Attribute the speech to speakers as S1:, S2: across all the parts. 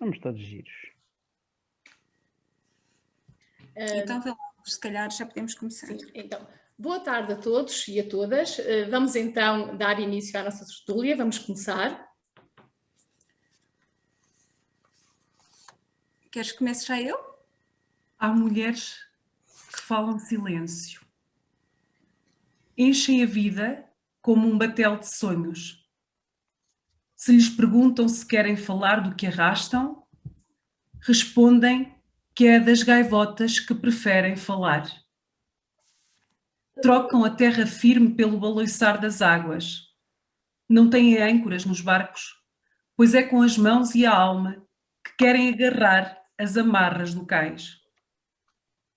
S1: Somos todos giros.
S2: Então vamos, se calhar já podemos começar.
S3: Sim, então, boa tarde a todos e a todas. Vamos então dar início à nossa tertúlia. Vamos começar.
S2: Queres que comece já eu?
S4: Há mulheres que falam silêncio. Enchem a vida como um batel de sonhos. Se lhes perguntam se querem falar do que arrastam, respondem que é das gaivotas que preferem falar. Trocam a terra firme pelo baloiçar das águas. Não têm âncoras nos barcos, pois é com as mãos e a alma que querem agarrar as amarras do cais.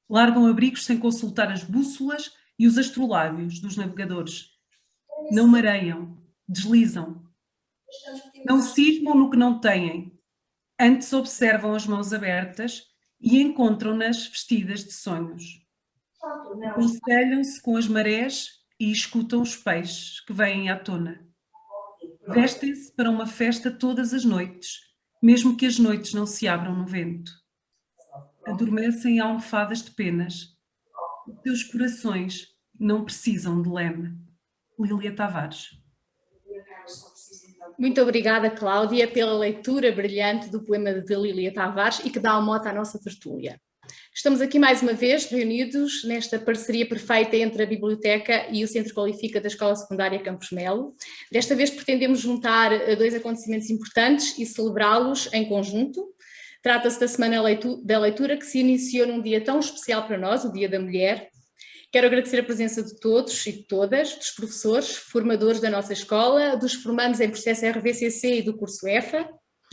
S4: Largam abrigos sem consultar as bússolas e os astrolábios dos navegadores. Não mareiam, deslizam. Não cismam no que não têm. Antes observam as mãos abertas e encontram-nas vestidas de sonhos. Aconselham-se com as marés e escutam os peixes que vêm à tona. Vestem-se para uma festa todas as noites, mesmo que as noites não se abram no vento. Adormecem em almofadas de penas. Os teus corações não precisam de leme. Lília Tavares.
S3: Muito obrigada, Cláudia, pela leitura brilhante do poema de Lília Tavares e que dá o mote à nossa tertúlia. Estamos aqui mais uma vez reunidos nesta parceria perfeita entre a Biblioteca e o Centro Qualifica da Escola Secundária Campos Melo. Desta vez pretendemos juntar dois acontecimentos importantes e celebrá-los em conjunto. Trata-se da Semana da Leitura, que se iniciou num dia tão especial para nós, o Dia da Mulher. Quero agradecer a presença de todos e de todas, dos professores, formadores da nossa escola, dos formandos em processo RVCC e do curso EFA.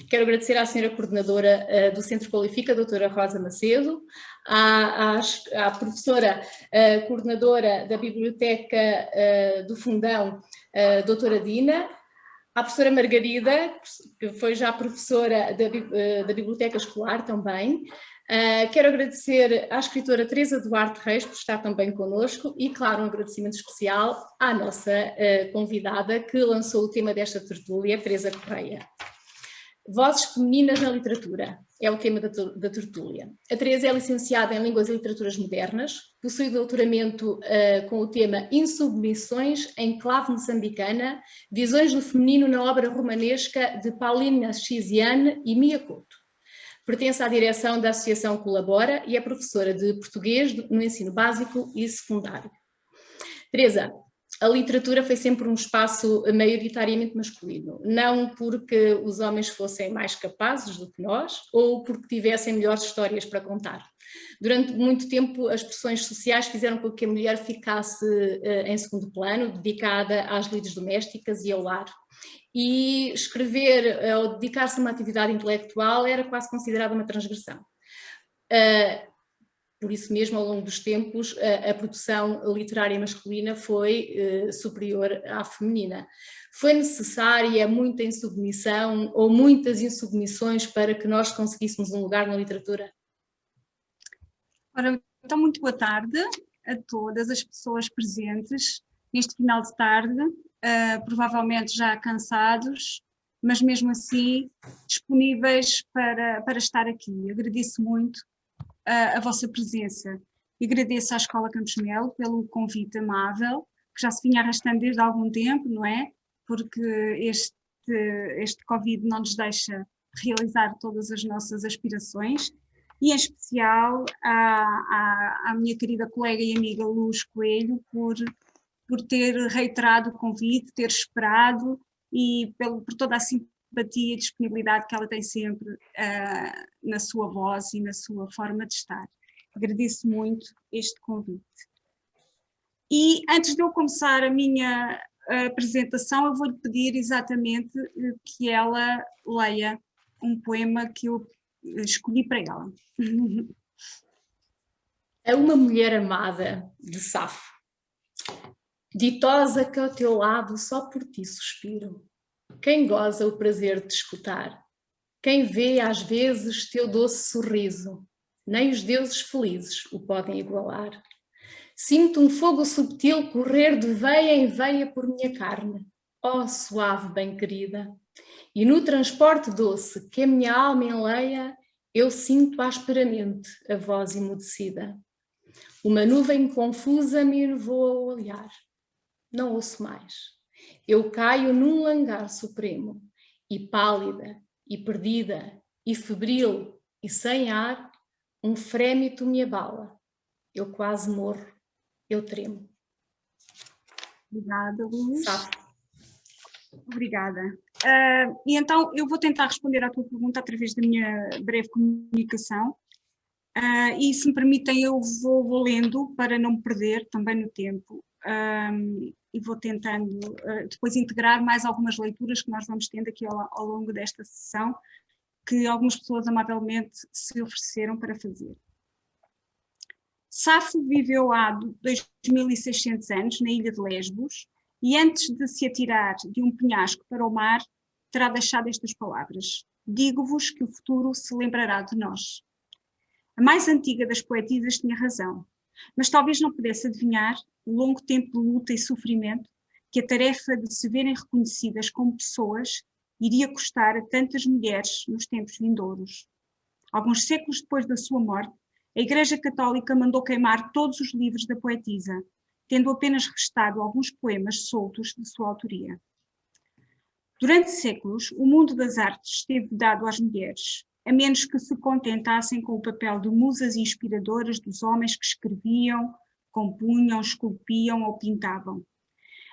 S3: Quero agradecer à senhora coordenadora do Centro Qualifica, a doutora Rosa Macedo, à professora coordenadora da Biblioteca do Fundão, a doutora Dina, à professora Margarida, que foi já professora da Biblioteca Escolar também. Quero agradecer à escritora Teresa Duarte Reis por estar também connosco e, claro, um agradecimento especial à nossa convidada que lançou o tema desta tertúlia, Teresa Correia. Vozes femininas na literatura é o tema da tertúlia. A Teresa é licenciada em Línguas e Literaturas Modernas, possui doutoramento com o tema Insubmissões em clave moçambicana, visões do feminino na obra romanesca de Paulina Chiziane e Mia Couto. Pertence à direção da Associação Colabora e é professora de português no ensino básico e secundário. Teresa, a literatura foi sempre um espaço maioritariamente masculino, não porque os homens fossem mais capazes do que nós ou porque tivessem melhores histórias para contar. Durante muito tempo as pressões sociais fizeram com que a mulher ficasse em segundo plano, dedicada às lides domésticas e ao lar. E escrever ou dedicar-se a uma atividade intelectual era quase considerada uma transgressão. Por isso mesmo, ao longo dos tempos, a produção literária masculina foi superior à feminina. Foi necessária muita insubmissão ou muitas insubmissões para que nós conseguíssemos um lugar na literatura?
S2: Ora, então, muito boa tarde a todas as pessoas presentes neste final de tarde, provavelmente já cansados, mas mesmo assim disponíveis para estar aqui. Agradeço muito a vossa presença e agradeço à Escola Campos Melo pelo convite amável, que já se vinha arrastando desde há algum tempo, não é? Porque este Covid não nos deixa realizar todas as nossas aspirações, e em especial à minha querida colega e amiga Luz Coelho por ter reiterado o convite, ter esperado e por toda a simpatia e disponibilidade que ela tem sempre na sua voz e na sua forma de estar. Agradeço muito este convite. E antes de eu começar a minha apresentação, eu vou-lhe pedir exatamente que ela leia um poema que eu escolhi para ela.
S3: A uma mulher amada, de Safo. Ditosa que ao teu lado só por ti suspiro. Quem goza o prazer de te escutar? Quem vê às vezes teu doce sorriso? Nem os deuses felizes o podem igualar. Sinto um fogo subtil correr de veia em veia por minha carne. Ó suave bem-querida! E no transporte doce que a minha alma enleia, eu sinto asperamente a voz emudecida. Uma nuvem confusa me enervou a olhar. Não ouço mais. Eu caio num langar supremo, e pálida, e perdida, e febril, e sem ar, um frêmito me abala. Eu quase morro, eu tremo.
S2: Obrigada, Luz.
S3: Sabe?
S2: Obrigada. E então eu vou tentar responder à tua pergunta através da minha breve comunicação. E se me permitem, eu vou lendo para não me perder também no tempo. E vou tentando depois integrar mais algumas leituras que nós vamos tendo aqui ao longo desta sessão, que algumas pessoas amavelmente se ofereceram para fazer. Safo viveu há 2600 anos na ilha de Lesbos e antes de se atirar de um penhasco para o mar, terá deixado estas palavras: digo-vos que o futuro se lembrará de nós. A mais antiga das poetisas tinha razão, mas talvez não pudesse adivinhar o longo tempo de luta e sofrimento que a tarefa de se verem reconhecidas como pessoas iria custar a tantas mulheres nos tempos vindouros. Alguns séculos depois da sua morte, a Igreja Católica mandou queimar todos os livros da poetisa, tendo apenas restado alguns poemas soltos de sua autoria. Durante séculos, o mundo das artes esteve dado às mulheres, a menos que se contentassem com o papel de musas inspiradoras dos homens que escreviam, compunham, esculpiam ou pintavam.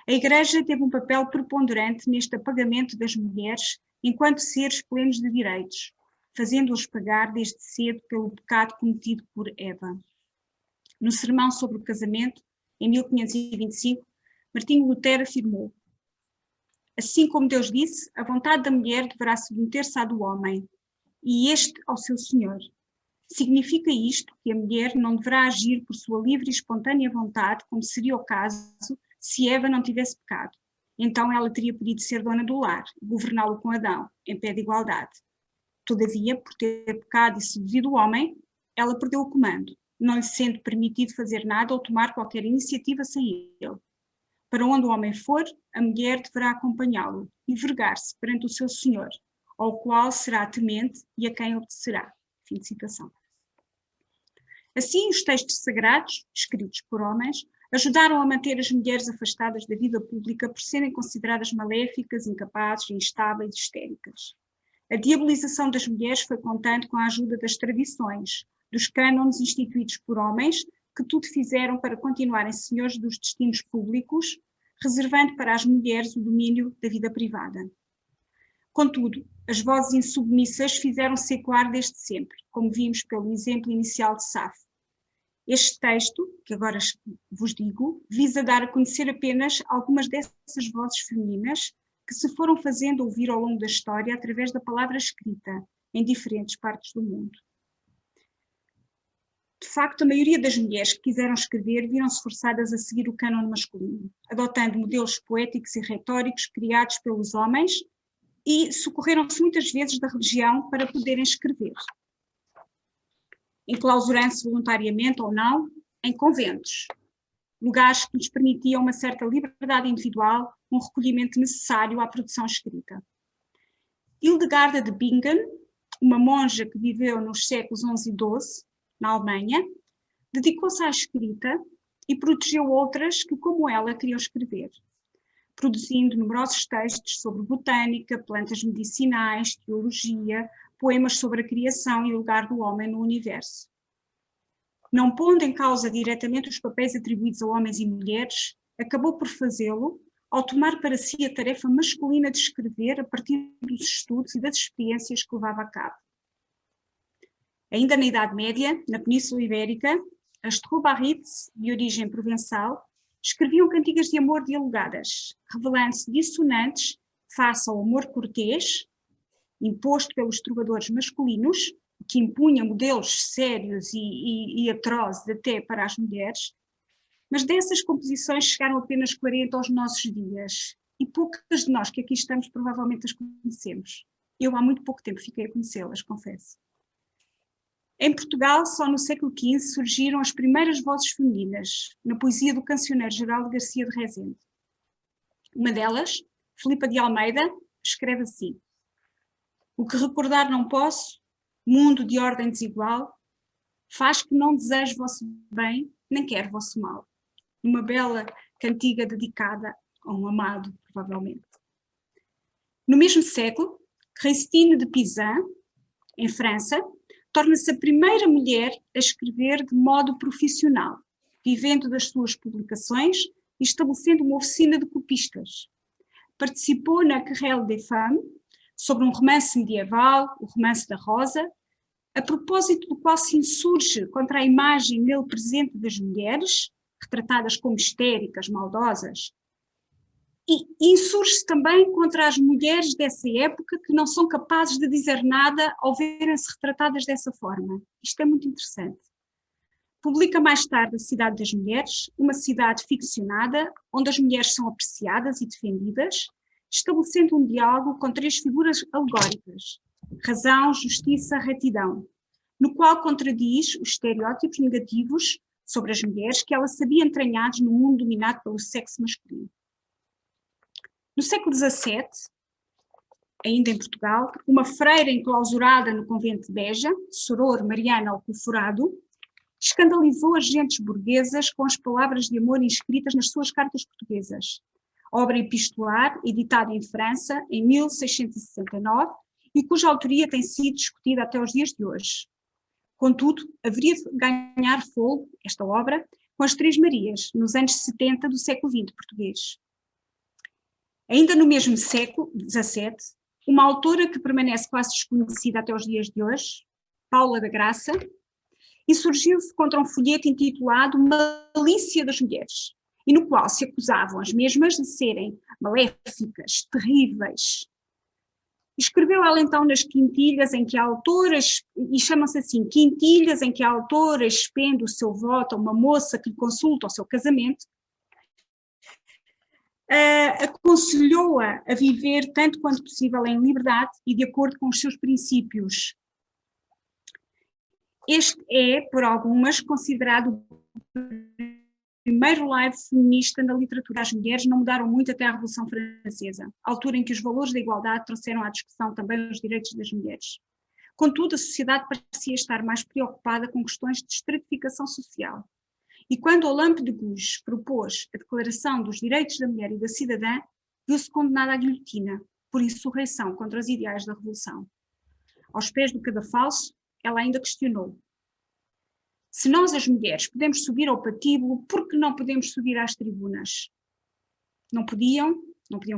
S2: A Igreja teve um papel preponderante neste apagamento das mulheres enquanto seres plenos de direitos, fazendo-os pagar desde cedo pelo pecado cometido por Eva. No sermão sobre o casamento, em 1525, Martinho Lutero afirmou: assim como Deus disse, a vontade da mulher deverá submeter-se à do homem, e este ao seu senhor. Significa isto que a mulher não deverá agir por sua livre e espontânea vontade, como seria o caso se Eva não tivesse pecado. Então ela teria podido ser dona do lar, governá-lo com Adão, em pé de igualdade. Todavia, por ter pecado e seduzido o homem, ela perdeu o comando, não lhe sendo permitido fazer nada ou tomar qualquer iniciativa sem ele. Para onde o homem for, a mulher deverá acompanhá-lo e vergar-se perante o seu senhor, ao qual será temente e a quem obedecerá. Fim de citação. Assim, os textos sagrados, escritos por homens, ajudaram a manter as mulheres afastadas da vida pública por serem consideradas maléficas, incapazes, instáveis e histéricas. A diabolização das mulheres foi contando com a ajuda das tradições, dos cânones instituídos por homens, que tudo fizeram para continuarem senhores dos destinos públicos, reservando para as mulheres o domínio da vida privada. Contudo, as vozes insubmissas fizeram-se ecoar desde sempre, como vimos pelo exemplo inicial de Safo. Este texto, que agora vos digo, visa dar a conhecer apenas algumas dessas vozes femininas que se foram fazendo ouvir ao longo da história através da palavra escrita em diferentes partes do mundo. De facto, a maioria das mulheres que quiseram escrever viram-se forçadas a seguir o cânon masculino, adotando modelos poéticos e retóricos criados pelos homens e socorreram-se muitas vezes da religião para poderem escrever, enclausurando-se voluntariamente ou não em conventos, lugares que lhes permitiam uma certa liberdade individual, um recolhimento necessário à produção escrita. Hildegarda de Bingen, uma monja que viveu nos séculos XI e XII, na Alemanha, dedicou-se à escrita e protegeu outras que, como ela, queriam escrever, produzindo numerosos textos sobre botânica, plantas medicinais, teologia, poemas sobre a criação e o lugar do homem no universo. Não pondo em causa diretamente os papéis atribuídos a homens e mulheres, acabou por fazê-lo ao tomar para si a tarefa masculina de escrever a partir dos estudos e das experiências que levava a cabo. Ainda na Idade Média, na Península Ibérica, as Troubadours, de origem provençal, escreviam cantigas de amor dialogadas, revelando-se dissonantes face ao amor cortês, imposto pelos trovadores masculinos, que impunha modelos sérios e atrozes até para as mulheres, mas dessas composições chegaram apenas 40 aos nossos dias, e poucas de nós que aqui estamos provavelmente as conhecemos. Eu há muito pouco tempo fiquei a conhecê-las, confesso. Em Portugal, só no século XV surgiram as primeiras vozes femininas, na poesia do cancioneiro geral de Garcia de Rezende. Uma delas, Filipa de Almeida, escreve assim: O que recordar não posso, mundo de ordem desigual, faz que não desejo vosso bem, nem quero vosso mal. Uma bela cantiga dedicada a um amado, provavelmente. No mesmo século, Christine de Pizan, em França, torna-se a primeira mulher a escrever de modo profissional, vivendo das suas publicações e estabelecendo uma oficina de copistas. Participou na Querelle des Femmes, sobre um romance medieval, o Romance da Rosa, a propósito do qual se insurge contra a imagem nele presente das mulheres, retratadas como histéricas, maldosas, e insurge-se também contra as mulheres dessa época que não são capazes de dizer nada ao verem-se retratadas dessa forma. Isto é muito interessante. Publica mais tarde A Cidade das Mulheres, uma cidade ficcionada, onde as mulheres são apreciadas e defendidas, estabelecendo um diálogo com 3 figuras alegóricas: razão, justiça, retidão, no qual contradiz os estereótipos negativos sobre as mulheres que ela sabia entranhados no mundo dominado pelo sexo masculino. No século XVII, ainda em Portugal, uma freira enclausurada no convento de Beja, Soror Mariana Alcoforado, escandalizou as gentes burguesas com as palavras de amor inscritas nas suas cartas portuguesas, obra epistolar editada em França em 1669 e cuja autoria tem sido discutida até os dias de hoje. Contudo, haveria de ganhar fogo, esta obra, com as Três Marias, nos anos 70 do século XX português. Ainda no mesmo século XVII, uma autora que permanece quase desconhecida até os dias de hoje, Paula da Graça, insurgiu-se contra um folheto intitulado Malícia das Mulheres, e no qual se acusavam as mesmas de serem maléficas, terríveis. Escreveu ela então nas quintilhas em que a autora, e chamam-se assim, quintilhas em que a autora expende o seu voto a uma moça que lhe consulta o seu casamento, aconselhou-a a viver tanto quanto possível em liberdade e de acordo com os seus princípios. Este é, por algumas, considerado o primeiro live feminista na literatura. As mulheres não mudaram muito até a Revolução Francesa, altura em que os valores da igualdade trouxeram à discussão também os direitos das mulheres. Contudo, a sociedade parecia estar mais preocupada com questões de estratificação social. E quando Olympe de Gouges propôs a Declaração dos Direitos da Mulher e da Cidadã, viu-se condenada à guilhotina, por insurreição contra os ideais da Revolução. Aos pés do cadafalso, ela ainda questionou: se nós, as mulheres, podemos subir ao patíbulo, por que não podemos subir às tribunas? Não podiam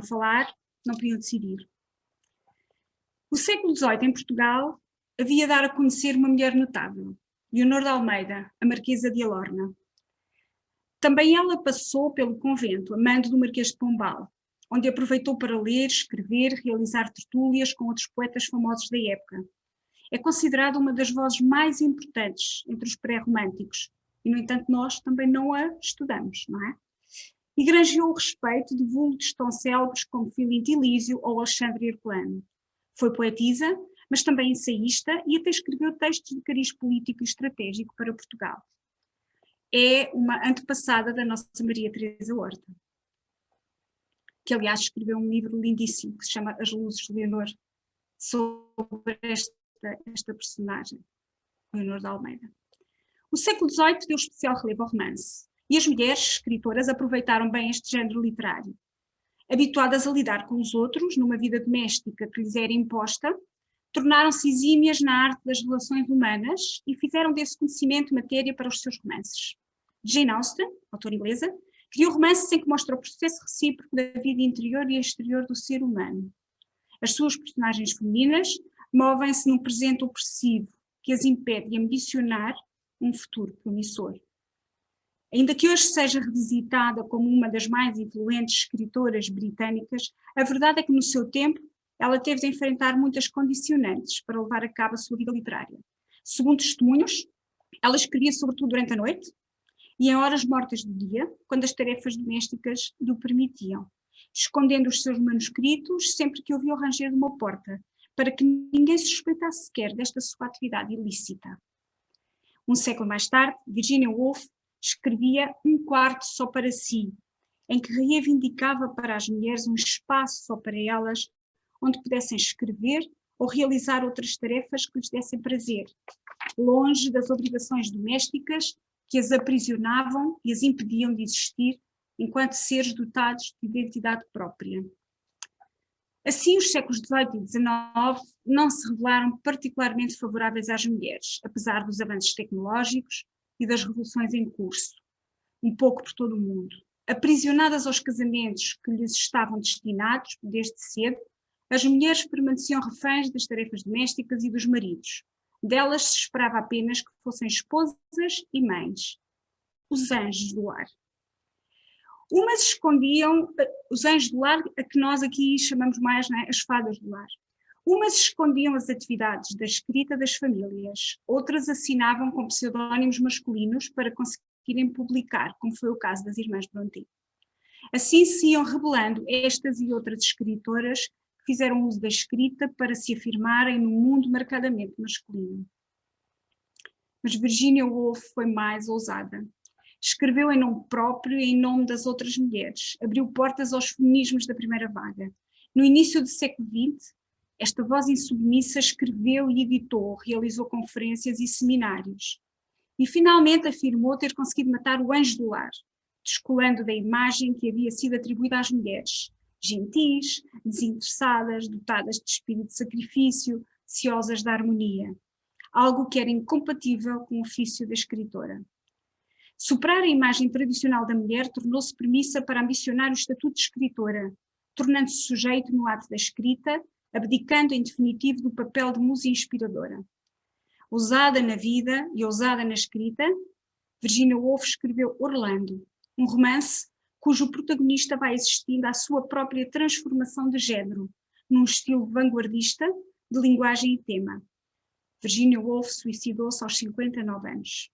S2: falar, não podiam decidir. O século XVIII, em Portugal, havia de dar a conhecer uma mulher notável, Leonor de Almeida, a Marquesa de Alorna. Também ela passou pelo convento, a mando do Marquês de Pombal, onde aproveitou para ler, escrever, realizar tertúlias com outros poetas famosos da época. É considerada uma das vozes mais importantes entre os pré-românticos, e no entanto nós também não a estudamos, não é? E granjeou o respeito de vultos tão célebres como Filinto Elísio ou Alexandre Herculano. Foi poetisa, mas também ensaísta e até escreveu textos de cariz político e estratégico para Portugal. É uma antepassada da nossa Maria Teresa Horta, que aliás escreveu um livro lindíssimo que se chama As Luzes de Leonor, sobre esta personagem, Leonor de Almeida. O século XVIII deu especial relevo ao romance, e as mulheres escritoras aproveitaram bem este género literário. Habituadas a lidar com os outros, numa vida doméstica que lhes era imposta, tornaram-se exímias na arte das relações humanas e fizeram desse conhecimento matéria para os seus romances. Jane Austen, autora inglesa, criou romances em que mostra o processo recíproco da vida interior e exterior do ser humano. As suas personagens femininas movem-se num presente opressivo que as impede de ambicionar um futuro promissor. Ainda que hoje seja revisitada como uma das mais influentes escritoras britânicas, a verdade é que no seu tempo ela teve de enfrentar muitas condicionantes para levar a cabo a sua vida literária. Segundo testemunhos, ela escrevia sobretudo durante a noite e em horas mortas do dia, quando as tarefas domésticas lhe o permitiam, escondendo os seus manuscritos sempre que ouvia o ranger de uma porta, para que ninguém suspeitasse sequer desta sua atividade ilícita. Um século mais tarde, Virginia Woolf escrevia Um Quarto Só para Si, em que reivindicava para as mulheres um espaço só para elas, onde pudessem escrever ou realizar outras tarefas que lhes dessem prazer, longe das obrigações domésticas que as aprisionavam e as impediam de existir enquanto seres dotados de identidade própria. Assim, os séculos XVIII e XIX não se revelaram particularmente favoráveis às mulheres, apesar dos avanços tecnológicos e das revoluções em curso, um pouco por todo o mundo. Aprisionadas aos casamentos que lhes estavam destinados desde cedo, as mulheres permaneciam reféns das tarefas domésticas e dos maridos. Delas se esperava apenas que fossem esposas e mães, os anjos do lar. Umas escondiam, os anjos do lar, a que nós aqui chamamos mais, não é, as fadas do lar. Umas escondiam as atividades da escrita das famílias, outras assinavam com pseudónimos masculinos para conseguirem publicar, como foi o caso das irmãs Brontë. Assim se iam revelando estas e outras escritoras que fizeram uso da escrita para se afirmarem num mundo marcadamente masculino. Mas Virginia Woolf foi mais ousada. Escreveu em nome próprio e em nome das outras mulheres, abriu portas aos feminismos da primeira vaga. No início do século XX, esta voz insubmissa escreveu e editou, realizou conferências e seminários. E finalmente afirmou ter conseguido matar o anjo do lar, descolando da imagem que havia sido atribuída às mulheres, gentis, desinteressadas, dotadas de espírito de sacrifício, ciosas da harmonia, algo que era incompatível com o ofício da escritora. Superar a imagem tradicional da mulher tornou-se premissa para ambicionar o estatuto de escritora, tornando-se sujeito no ato da escrita, abdicando em definitivo do papel de musa inspiradora. Ousada na vida e ousada na escrita, Virginia Woolf escreveu Orlando, um romance cujo protagonista vai assistindo à sua própria transformação de género, num estilo vanguardista de linguagem e tema. Virginia Woolf suicidou-se aos 59 anos.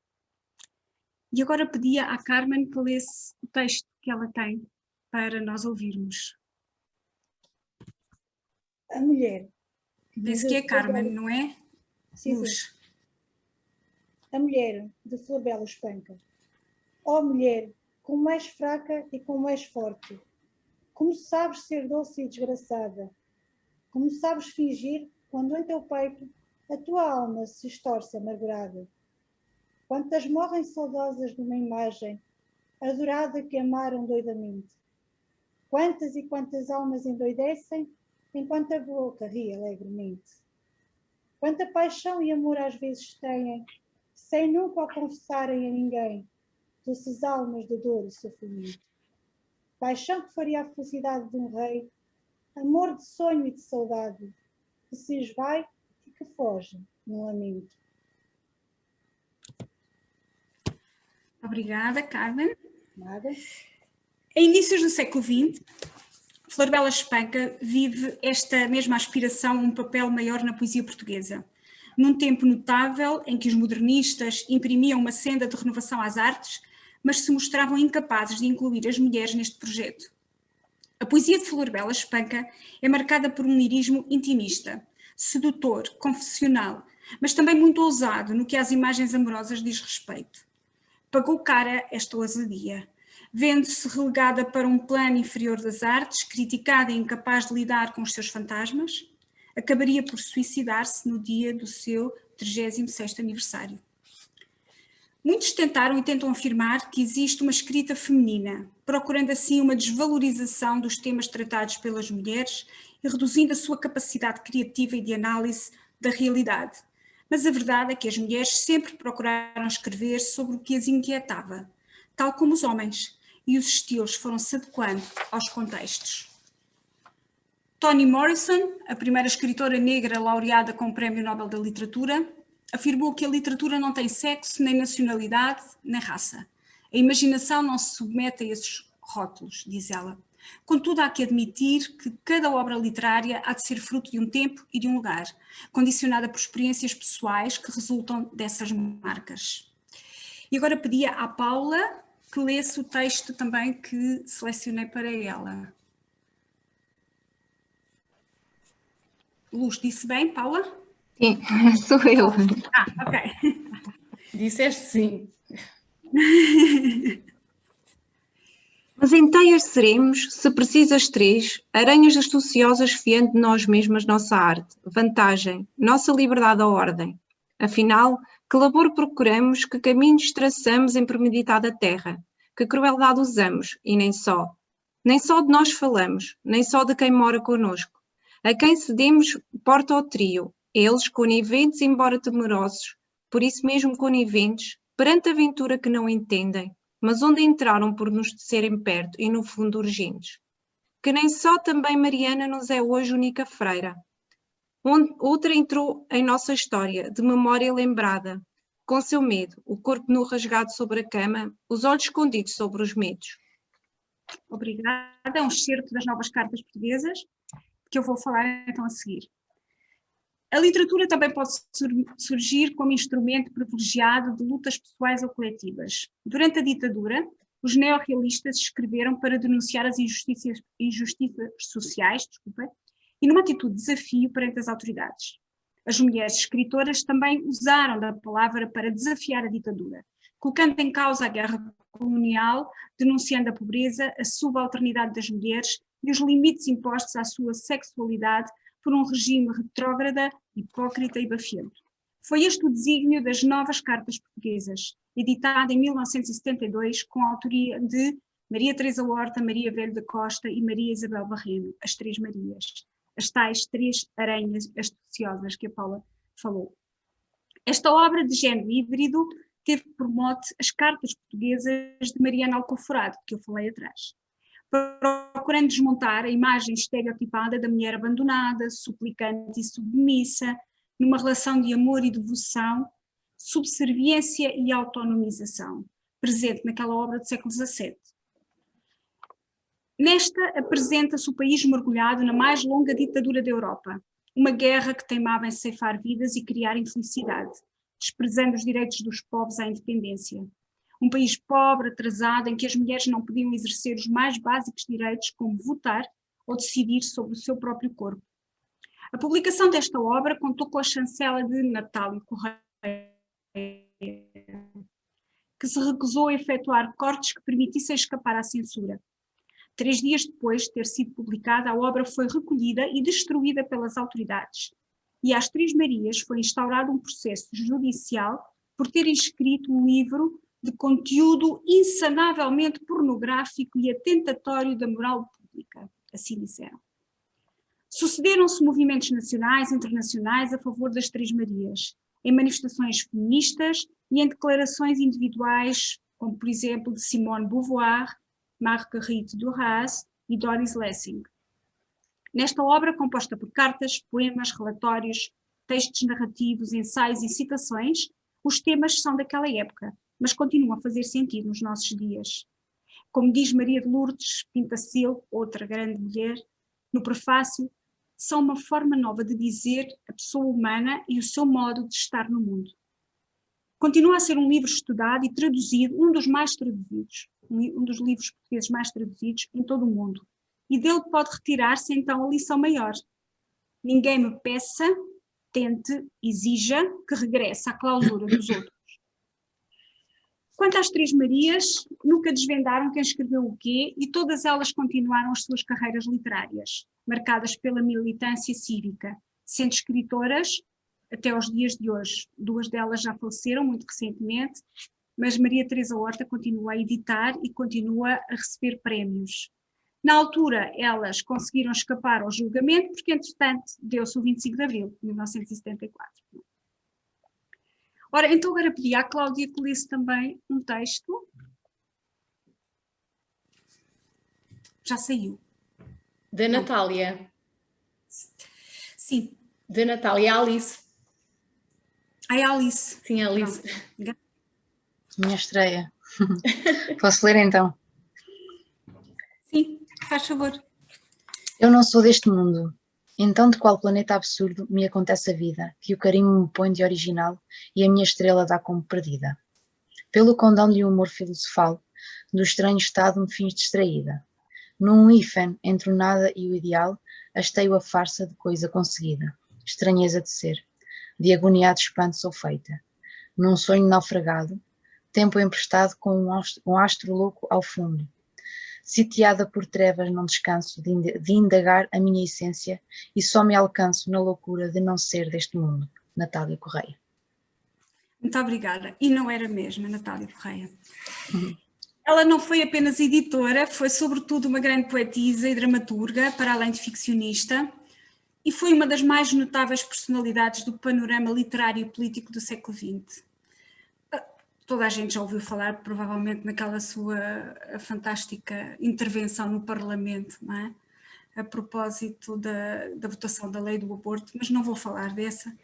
S2: E agora pedia à Carmen que lesse o texto que ela tem para nós ouvirmos.
S1: A mulher.
S2: Penso que é Carmen, não é?
S1: Sim, sim. A mulher, de Flor Bela Espanca. Ó mulher, como és fraca e como és forte. Como sabes ser doce e desgraçada. Como sabes fingir quando em teu peito a tua alma se estorce amargurada. Quantas morrem saudosas de uma imagem adorada que amaram doidamente. Quantas e quantas almas endoidecem enquanto a boca ri alegremente. Quanta paixão e amor às vezes têm, sem nunca o confessarem a ninguém, doces almas de dor e sofrimento. Paixão que faria a felicidade de um rei, amor de sonho e de saudade, que se esvai e que foge num lamento.
S2: Obrigada, Carmen.
S1: Nada.
S2: Em inícios do século XX, Flor Bela Espanca vive esta mesma aspiração a um papel maior na poesia portuguesa, num tempo notável em que os modernistas imprimiam uma senda de renovação às artes, mas se mostravam incapazes de incluir as mulheres neste projeto. A poesia de Flor Bela Espanca é marcada por um lirismo intimista, sedutor, confessional, mas também muito ousado no que às imagens amorosas diz respeito. Pagou cara esta ousadia, vendo-se relegada para um plano inferior das artes, criticada e incapaz de lidar com os seus fantasmas, acabaria por suicidar-se no dia do seu 36º aniversário. Muitos tentaram e tentam afirmar que existe uma escrita feminina, procurando assim uma desvalorização dos temas tratados pelas mulheres e reduzindo a sua capacidade criativa e de análise da realidade. Mas a verdade é que as mulheres sempre procuraram escrever sobre o que as inquietava, tal como os homens, e os estilos foram se adequando aos contextos. Toni Morrison, a primeira escritora negra laureada com o Prémio Nobel da Literatura, afirmou que a literatura não tem sexo, nem nacionalidade, nem raça. A imaginação não se submete a esses rótulos, diz ela. Contudo, há que admitir que cada obra literária há de ser fruto de um tempo e de um lugar, condicionada por experiências pessoais que resultam dessas marcas. E agora pedia à Paula que lesse o texto também que selecionei para ela. Luz, disse bem, Paula?
S5: Sim, sou eu.
S2: Ok.
S3: Disseste sim.
S5: Mas em teias seremos, se precisas três, aranhas astuciosas fiando de nós mesmas nossa arte, vantagem, nossa liberdade à ordem. Afinal, que labor procuramos, que caminhos traçamos em premeditada terra, que crueldade usamos, e nem só. Nem só de nós falamos, nem só de quem mora connosco. A quem cedemos porta ao trio, eles coniventes embora temerosos, por isso mesmo coniventes, perante a aventura que não entendem, mas onde entraram por nos tecerem perto e no fundo urgentes. Que nem só também Mariana nos é hoje única freira. Outra entrou em nossa história, de memória lembrada, com seu medo, o corpo nu rasgado sobre a cama, os olhos escondidos sobre os medos.
S2: Obrigada. É um excerto das novas cartas portuguesas, que eu vou falar então a seguir. A literatura também pode surgir como instrumento privilegiado de lutas pessoais ou coletivas. Durante a ditadura, os neorrealistas escreveram para denunciar as injustiças sociais, e numa atitude de desafio perante as autoridades. As mulheres escritoras também usaram da palavra para desafiar a ditadura, colocando em causa a guerra colonial, denunciando a pobreza, a subalternidade das mulheres e os limites impostos à sua sexualidade por um regime retrógrada, hipócrita e bafiento. Foi este o desígnio das novas cartas portuguesas, editada em 1972 com a autoria de Maria Teresa Horta, Maria Velho da Costa e Maria Isabel Barreno, as Três Marias, as tais três aranhas astuciosas que a Paula falou. Esta obra de género híbrido teve por mote as cartas portuguesas de Mariana Alcoforado, que eu falei atrás, procurando desmontar a imagem estereotipada da mulher abandonada, suplicante e submissa, numa relação de amor e devoção, subserviência e autonomização, presente naquela obra do século XVII. Nesta apresenta-se o país mergulhado na mais longa ditadura da Europa, uma guerra que teimava em ceifar vidas e criar infelicidade, desprezando os direitos dos povos à independência. Um país pobre, atrasado, em que as mulheres não podiam exercer os mais básicos direitos, como votar ou decidir sobre o seu próprio corpo. A publicação desta obra contou com a chancela de Natália Correia, que se recusou a efetuar cortes que permitissem escapar à censura. 3 dias depois de ter sido publicada, a obra foi recolhida e destruída pelas autoridades. E às Três Marias foi instaurado um processo judicial por terem escrito um livro de conteúdo insanavelmente pornográfico e atentatório da moral pública, assim disseram. Sucederam-se movimentos nacionais e internacionais a favor das Três Marias, em manifestações feministas e em declarações individuais, como por exemplo de Simone de Beauvoir, Marguerite Duras e Doris Lessing. Nesta obra, composta por cartas, poemas, relatórios, textos narrativos, ensaios e citações, os temas são daquela época, mas continuam a fazer sentido nos nossos dias. Como diz Maria de Lourdes Pintacil, outra grande mulher, no prefácio, são uma forma nova de dizer a pessoa humana e o seu modo de estar no mundo. Continua a ser um livro estudado e traduzido, um dos livros portugueses mais traduzidos em todo o mundo. E dele pode retirar-se então a lição maior. Ninguém me peça, tente, exija que regresse à clausura dos outros. Quanto às Três Marias, nunca desvendaram quem escreveu o quê e todas elas continuaram as suas carreiras literárias, marcadas pela militância cívica, sendo escritoras até aos dias de hoje. 2 delas já faleceram muito recentemente, mas Maria Teresa Horta continua a editar e continua a receber prémios. Na altura, elas conseguiram escapar ao julgamento, porque, entretanto, deu-se o 25 de abril de 1974. Ora, então agora pedi à Cláudia que lesse também um texto. Já saiu.
S3: Da Natália.
S2: Sim.
S3: Da Natália, Alice.
S2: Ai, Alice.
S3: Sim, Alice.
S2: Pronto.
S5: Minha estreia. Posso ler então?
S2: Sim, faz favor.
S5: Eu não sou deste mundo. Então de qual planeta absurdo me acontece a vida, que o carinho me põe de original e a minha estrela dá como perdida? Pelo condão de um humor filosofal, do estranho estado me fins distraída. Num hífen entre o nada e o ideal, hasteio a farsa de coisa conseguida, estranheza de ser, de agoniado espanto sou feita. Num sonho naufragado, tempo emprestado com um astro louco ao fundo.
S6: sitiada por trevas não descanso de indagar a minha essência e só me alcanço na loucura de não ser deste mundo. Natália Correia.
S2: Muito obrigada. E não era mesmo a Natália Correia. Ela não foi apenas editora, foi sobretudo uma grande poetisa e dramaturga, para além de ficcionista, e foi uma das mais notáveis personalidades do panorama literário e político do século XX. Toda a gente já ouviu falar, provavelmente, naquela sua fantástica intervenção no Parlamento, não é? A propósito da votação da lei do aborto, mas não vou falar dessa.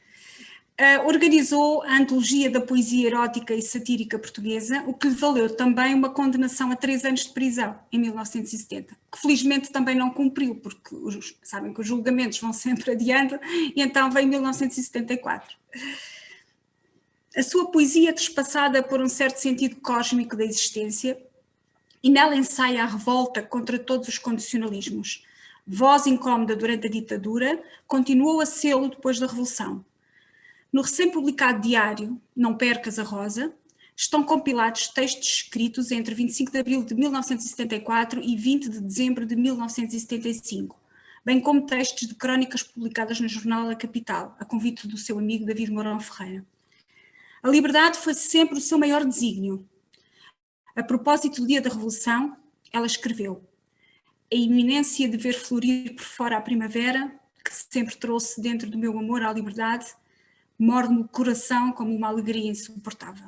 S2: Organizou a antologia da poesia erótica e satírica portuguesa, o que lhe valeu também uma condenação a 3 anos de prisão, em 1970, que felizmente também não cumpriu, porque sabem que os julgamentos vão sempre adiando, e então veio 1974. A sua poesia é trespassada por um certo sentido cósmico da existência, e nela ensaia a revolta contra todos os condicionalismos. Voz incómoda durante a ditadura, continuou a sê-lo depois da Revolução. No recém-publicado diário Não Percas a Rosa, estão compilados textos escritos entre 25 de abril de 1974 e 20 de dezembro de 1975, bem como textos de crónicas publicadas no jornal A Capital, a convite do seu amigo David Mourão Ferreira. A liberdade foi sempre o seu maior desígnio. A propósito do dia da Revolução, ela escreveu: a iminência de ver florir por fora a primavera, que sempre trouxe dentro do meu amor à liberdade, morde-me o coração como uma alegria insuportável.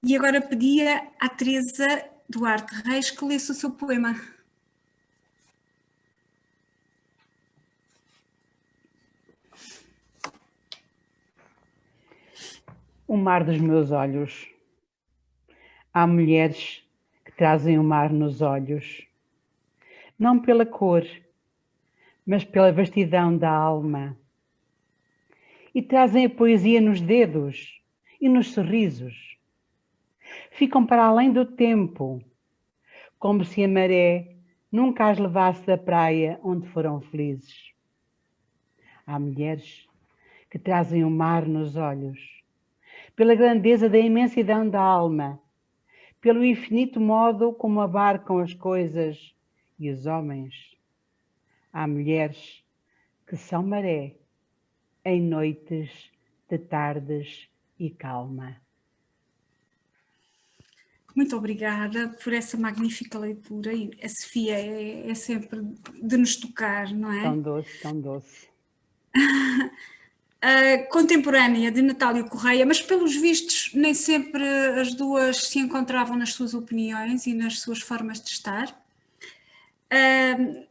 S2: E agora pedia à Teresa Duarte Reis que lesse o seu poema.
S7: O mar dos meus olhos. Há mulheres que trazem o mar nos olhos, não pela cor, mas pela vastidão da alma. E trazem a poesia nos dedos e nos sorrisos. Ficam para além do tempo, como se a maré nunca as levasse da praia onde foram felizes. Há mulheres que trazem o mar nos olhos, pela grandeza da imensidão da alma, pelo infinito modo como abarcam as coisas e os homens. Há mulheres que são maré, em noites de tardes e calma.
S2: Muito obrigada por essa magnífica leitura. E a Sofia é sempre de nos tocar, não é?
S7: Tão doce, tão doce.
S2: Contemporânea de Natália Correia, mas pelos vistos nem sempre as duas se encontravam nas suas opiniões e nas suas formas de estar.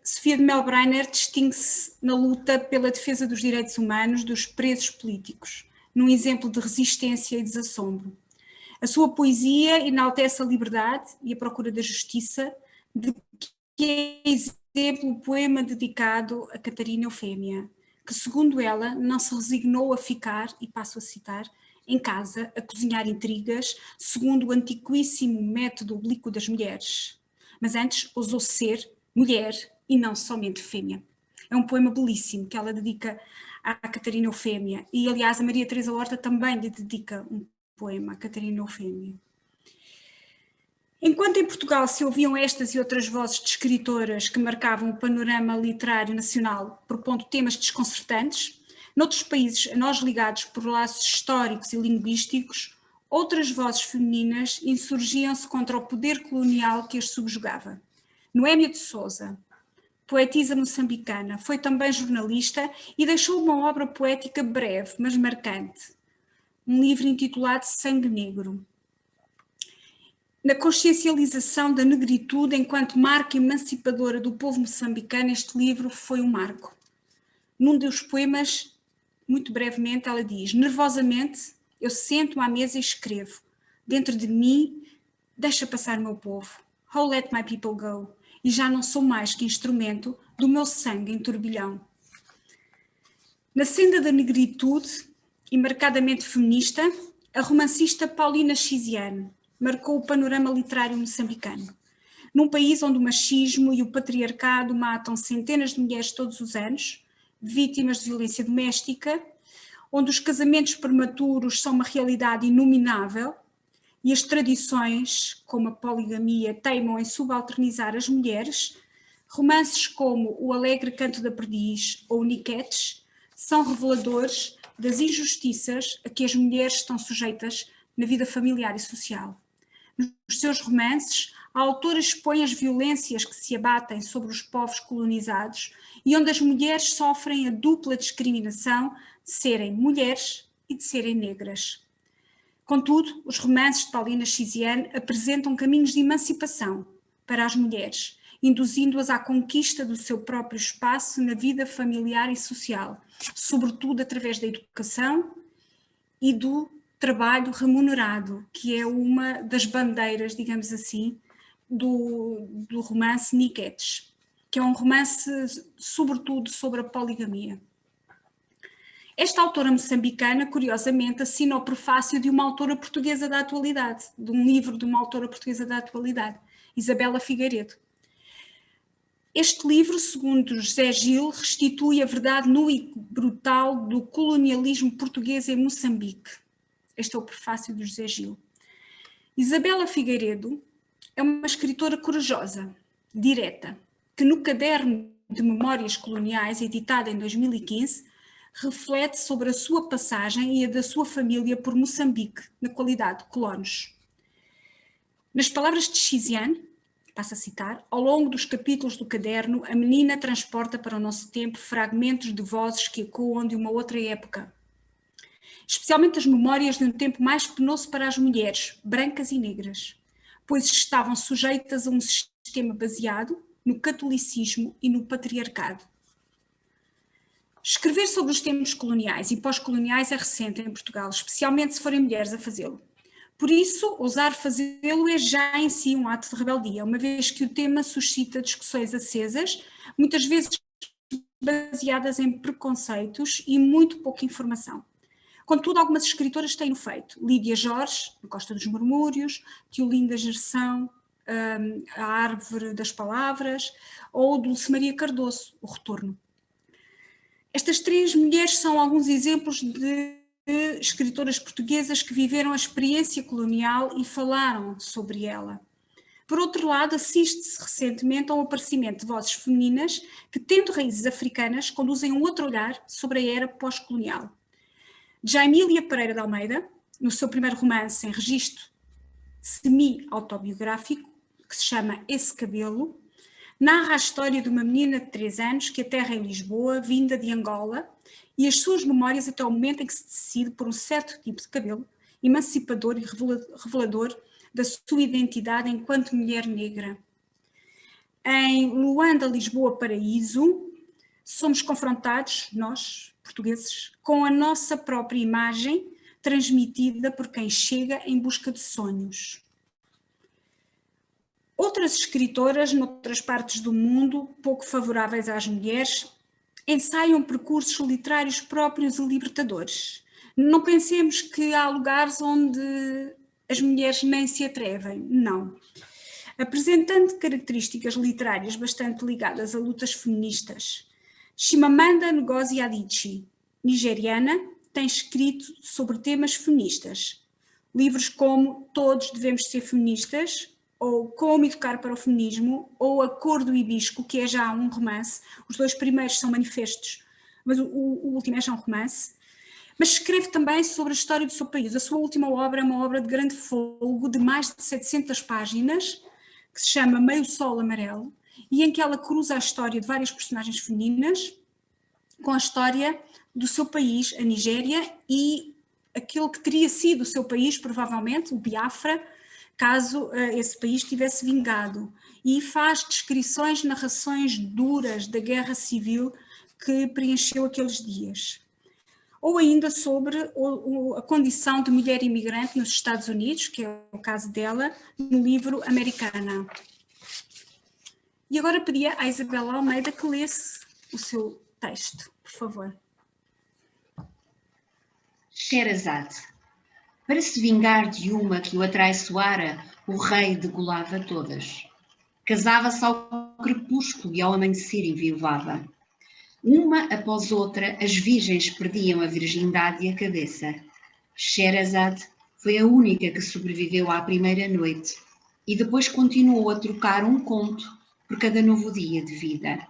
S2: Sofia de Melbrenner distingue-se na luta pela defesa dos direitos humanos dos presos políticos, num exemplo de resistência e desassombro. A sua poesia enaltece a liberdade e a procura da justiça, de que é exemplo o poema dedicado a Catarina Eufémia, que, segundo ela, não se resignou a ficar, e passo a citar, em casa a cozinhar intrigas, segundo o antiquíssimo método oblíquo das mulheres, mas antes ousou ser mulher e não somente fêmea. É um poema belíssimo que ela dedica à Catarina Eufémia, e aliás a Maria Teresa Horta também lhe dedica um poema à Catarina Eufémia. Enquanto em Portugal se ouviam estas e outras vozes de escritoras que marcavam o panorama literário nacional propondo temas desconcertantes, noutros países a nós ligados por laços históricos e linguísticos, outras vozes femininas insurgiam-se contra o poder colonial que as subjugava. Noémia de Sousa, poetisa moçambicana, foi também jornalista e deixou uma obra poética breve, mas marcante. Um livro intitulado Sangue Negro. Na consciencialização da negritude enquanto marca emancipadora do povo moçambicano, este livro foi um marco. Num dos poemas, muito brevemente, ela diz: nervosamente, eu sento-me à mesa e escrevo. Dentro de mim, deixa passar o meu povo. How let my people go. E já não sou mais que instrumento do meu sangue em turbilhão. Na senda da negritude, e marcadamente feminista, a romancista Paulina Chiziane marcou o panorama literário moçambicano. Num país onde o machismo e o patriarcado matam centenas de mulheres todos os anos, vítimas de violência doméstica, onde os casamentos prematuros são uma realidade inominável, e as tradições, como a poligamia, teimam em subalternizar as mulheres, romances como O Alegre Canto da Perdiz ou Niquetes são reveladores das injustiças a que as mulheres estão sujeitas na vida familiar e social. Nos seus romances, a autora expõe as violências que se abatem sobre os povos colonizados e onde as mulheres sofrem a dupla discriminação de serem mulheres e de serem negras. Contudo, os romances de Paulina Chiziane apresentam caminhos de emancipação para as mulheres, induzindo-as à conquista do seu próprio espaço na vida familiar e social, sobretudo através da educação e do trabalho remunerado, que é uma das bandeiras, digamos assim, do romance Niquetes, que é um romance sobretudo sobre a poligamia. Esta autora moçambicana, curiosamente, assina o prefácio de uma autora portuguesa da atualidade, de um livro de uma autora portuguesa da atualidade, Isabela Figueiredo. Este livro, segundo José Gil, restitui a verdade nua e brutal do colonialismo português em Moçambique. Este é o prefácio de José Gil. Isabela Figueiredo é uma escritora corajosa, direta, que no caderno de Memórias Coloniais, editado em 2015, reflete sobre a sua passagem e a da sua família por Moçambique, na qualidade de colonos. Nas palavras de Chiziane, passo a citar, ao longo dos capítulos do caderno, a menina transporta para o nosso tempo fragmentos de vozes que ecoam de uma outra época, especialmente as memórias de um tempo mais penoso para as mulheres, brancas e negras, pois estavam sujeitas a um sistema baseado no catolicismo e no patriarcado. Escrever sobre os tempos coloniais e pós-coloniais é recente em Portugal, especialmente se forem mulheres a fazê-lo. Por isso, ousar fazê-lo é já em si um ato de rebeldia, uma vez que o tema suscita discussões acesas, muitas vezes baseadas em preconceitos e muito pouca informação. Contudo, algumas escritoras têm-no feito. Lídia Jorge, na Costa dos Murmúrios, Teolinda Gerção, A Árvore das Palavras, ou Dulce Maria Cardoso, O Retorno. Estas três mulheres são alguns exemplos de escritoras portuguesas que viveram a experiência colonial e falaram sobre ela. Por outro lado, assiste-se recentemente ao aparecimento de vozes femininas que, tendo raízes africanas, conduzem um outro olhar sobre a era pós-colonial. Jaimília Pereira de Almeida, no seu primeiro romance em registro semi-autobiográfico, que se chama Esse Cabelo, narra a história de uma menina de 3 anos que aterra em Lisboa, vinda de Angola, e as suas memórias até ao momento em que se decide por um certo tipo de cabelo, emancipador e revelador da sua identidade enquanto mulher negra. Em Luanda, Lisboa, Paraíso, somos confrontados, nós, portugueses, com a nossa própria imagem transmitida por quem chega em busca de sonhos. Outras escritoras, noutras partes do mundo, pouco favoráveis às mulheres, ensaiam percursos literários próprios e libertadores. Não pensemos que há lugares onde as mulheres nem se atrevem, não. Apresentando características literárias bastante ligadas a lutas feministas, Chimamanda Ngozi Adichie, nigeriana, tem escrito sobre temas feministas. Livros como Todos Devemos Ser Feministas, ou Como Educar para o Feminismo, ou A Cor do Hibisco, que é já um romance. Os dois primeiros são manifestos, mas o último é já um romance. Mas escreve também sobre a história do seu país. A sua última obra é uma obra de grande folgo, de mais de 700 páginas, que se chama Meio Sol Amarelo, e em que ela cruza a história de várias personagens femininas com a história do seu país, a Nigéria, e aquele que teria sido o seu país, provavelmente, o Biafra, caso esse país tivesse vingado, e faz descrições, narrações duras da guerra civil que preencheu aqueles dias. Ou ainda sobre a condição de mulher imigrante nos Estados Unidos, que é o caso dela, no livro Americana. E agora pedia à Isabela Almeida que lesse o seu texto, por favor.
S8: Sherazade. Para se vingar de uma que o atraiçoara, o rei degolava todas. Casava-se ao crepúsculo e ao amanhecer enviuvava. Uma após outra, as virgens perdiam a virgindade e a cabeça. Sherazade Foi a única que sobreviveu à primeira noite e depois continuou a trocar um conto por cada novo dia de vida.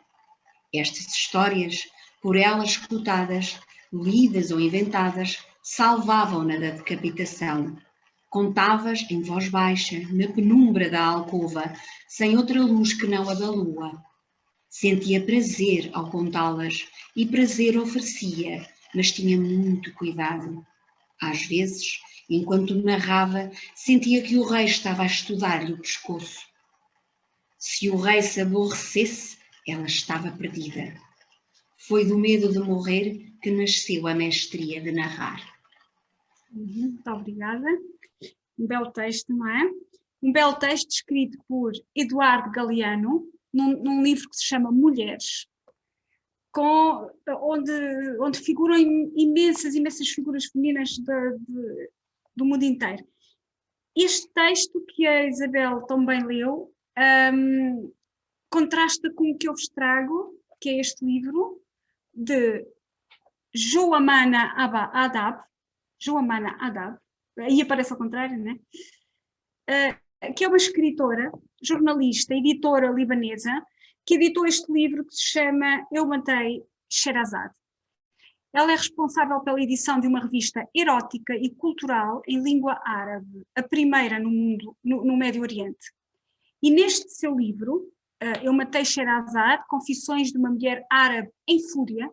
S8: Estas histórias, por ela escutadas, lidas ou inventadas, salvavam-na da decapitação. Contava-as em voz baixa, na penumbra da alcova, sem outra luz que não a da lua. Sentia prazer ao contá-las e prazer oferecia, mas tinha muito cuidado. Às vezes, enquanto narrava, sentia que o rei estava a estudar-lhe o pescoço. Se o rei se aborrecesse, ela estava perdida. Foi do medo de morrer que nasceu a mestria de narrar.
S2: Muito obrigada. Um belo texto, não é? Um belo texto escrito por Eduardo Galeano, num livro que se chama Mulheres, onde figuram imensas figuras femininas do mundo inteiro. Este texto que a Isabel também leu contrasta com o que eu vos trago, que é este livro de Joamana Adab, aí aparece ao contrário, né? Que é uma escritora, jornalista, editora libanesa, que editou este livro que se chama Eu Matei Sherazade. Ela é responsável pela edição de uma revista erótica e cultural em língua árabe, a primeira no mundo, no Médio Oriente. E neste seu livro, Eu Matei Sherazade, Confissões de uma Mulher Árabe em Fúria,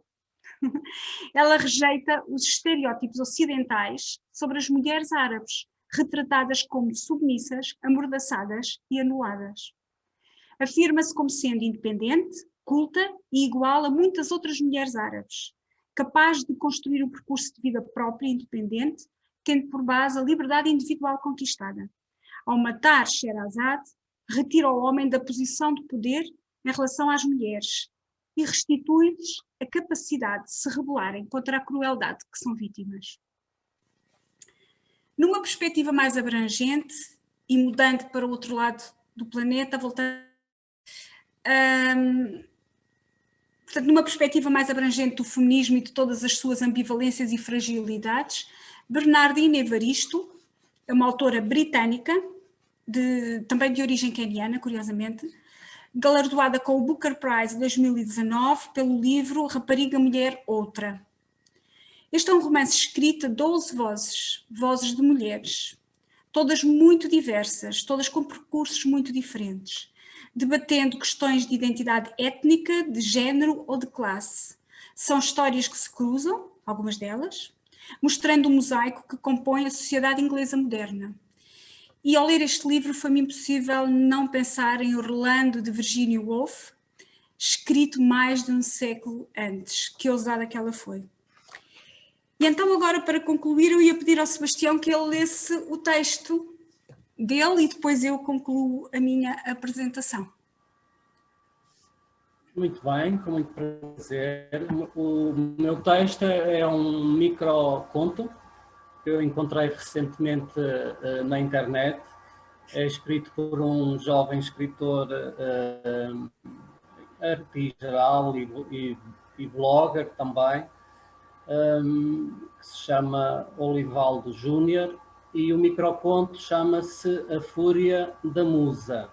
S2: ela rejeita os estereótipos ocidentais sobre as mulheres árabes, retratadas como submissas, amordaçadas e anuladas. Afirma-se como sendo independente, culta e igual a muitas outras mulheres árabes, capaz de construir um percurso de vida própria e independente, tendo por base a liberdade individual conquistada. Ao matar Sherazade, retira o homem da posição de poder em relação às mulheres e restitui-lhes a capacidade de se rebelarem contra a crueldade que são vítimas. Numa perspectiva mais abrangente e mudando para o outro lado do planeta, voltando, portanto, numa perspectiva mais abrangente do feminismo e de todas as suas ambivalências e fragilidades, Bernardine Evaristo é uma autora britânica, também de origem queniana, curiosamente, galardoada com o Booker Prize 2019 pelo livro Rapariga, Mulher, Outra. Este é um romance escrito a 12 vozes de mulheres, todas muito diversas, todas com percursos muito diferentes, debatendo questões de identidade étnica, de género ou de classe. São histórias que se cruzam, algumas delas, mostrando o mosaico que compõe a sociedade inglesa moderna. E ao ler este livro foi-me impossível não pensar em Orlando de Virginia Woolf, escrito mais de um século antes. Que ousada que ela foi. E então agora, para concluir, eu ia pedir ao Sebastião que ele lesse o texto dele e depois eu concluo a minha apresentação.
S9: Muito bem, com muito prazer. O meu texto é um microconto que eu encontrei recentemente na internet. É escrito por um jovem escritor artista geral e blogger também, que se chama Olivaldo Júnior, e o microconto chama-se A Fúria da Musa.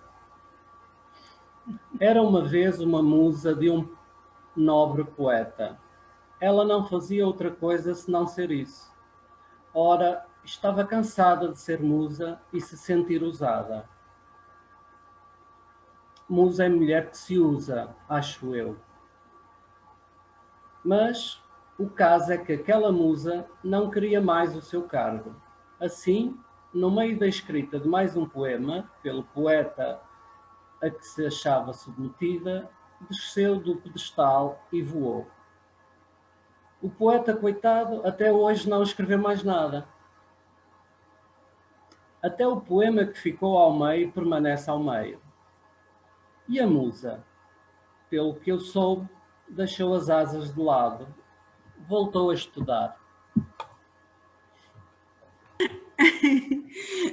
S9: Era uma vez uma musa de um nobre poeta. Ela não fazia outra coisa senão ser isso. Ora, estava cansada de ser musa e se sentir usada. Musa é mulher que se usa, acho eu. Mas o caso é que aquela musa não queria mais o seu cargo. Assim, no meio da escrita de mais um poema, pelo poeta a que se achava submetida, desceu do pedestal e voou. O poeta, coitado, até hoje não escreveu mais nada. Até o poema que ficou ao meio permanece ao meio. E a musa, pelo que eu soube, deixou as asas de lado, voltou a estudar.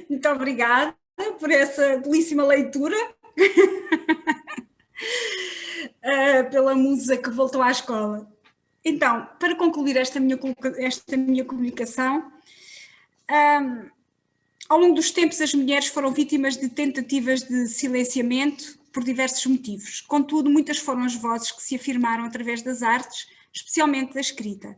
S2: Muito obrigada por essa belíssima leitura. Pela musa que voltou à escola. Então, para concluir esta minha comunicação, Ao longo dos tempos, as mulheres foram vítimas de tentativas de silenciamento por diversos motivos. Contudo, muitas foram as vozes que se afirmaram através das artes, especialmente da escrita.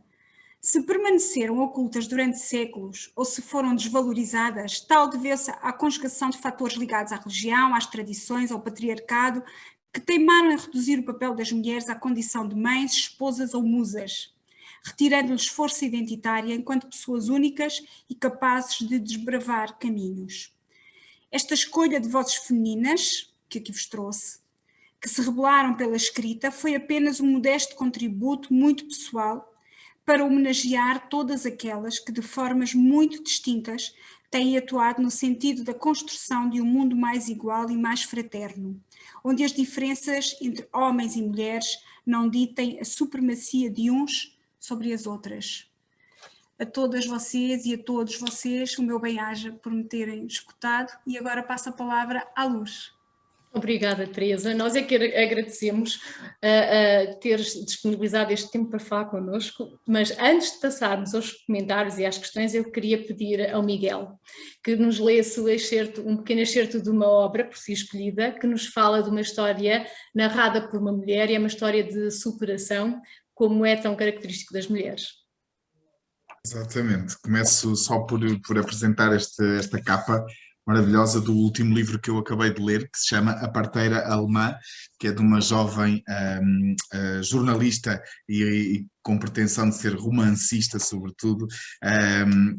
S2: Se permaneceram ocultas durante séculos ou se foram desvalorizadas, tal deveu-se à conjugação de fatores ligados à religião, às tradições, ao patriarcado, que teimaram em reduzir o papel das mulheres à condição de mães, esposas ou musas, retirando-lhes força identitária enquanto pessoas únicas e capazes de desbravar caminhos. Esta escolha de vozes femininas, que aqui vos trouxe, que se rebelaram pela escrita, foi apenas um modesto contributo muito pessoal para homenagear todas aquelas que, de formas muito distintas, têm atuado no sentido da construção de um mundo mais igual e mais fraterno, onde as diferenças entre homens e mulheres não ditem a supremacia de uns sobre as outras. A todas vocês e a todos vocês, o meu bem-aja por me terem escutado, e agora passo a palavra à Luz.
S3: Obrigada, Teresa. Nós é que agradecemos teres disponibilizado este tempo para falar connosco, mas antes de passarmos aos comentários e às questões, eu queria pedir ao Miguel que nos lesse um pequeno excerto de uma obra por si escolhida, que nos fala de uma história narrada por uma mulher e é uma história de superação, como é tão característico das mulheres.
S10: Exatamente. Começo só por apresentar esta capa maravilhosa do último livro que eu acabei de ler, que se chama A Parteira Alemã, que é de uma jovem jornalista e com pretensão de ser romancista, sobretudo,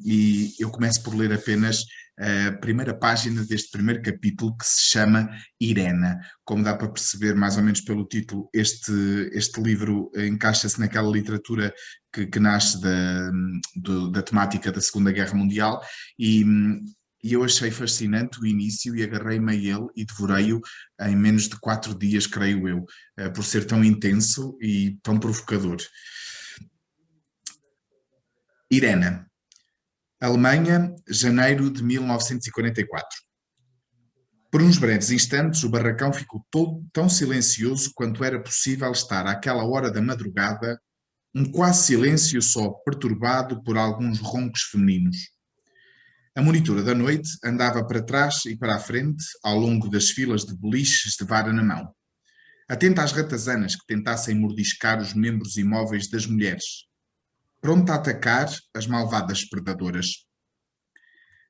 S10: e eu começo por ler apenas a primeira página deste primeiro capítulo, que se chama Irena. Como dá para perceber mais ou menos pelo título, este livro encaixa-se naquela literatura que nasce da temática da Segunda Guerra Mundial, e eu achei fascinante o início e agarrei-me a ele e devorei-o em menos de 4 dias, creio eu, por ser tão intenso e tão provocador. Irena. Alemanha, janeiro de 1944. Por uns breves instantes, o barracão ficou todo tão silencioso quanto era possível estar àquela hora da madrugada, um quase silêncio só perturbado por alguns roncos femininos. A monitora da noite andava para trás e para a frente, ao longo das filas de beliches de vara na mão, atenta às ratazanas que tentassem mordiscar os membros imóveis das mulheres, pronta a atacar as malvadas predadoras.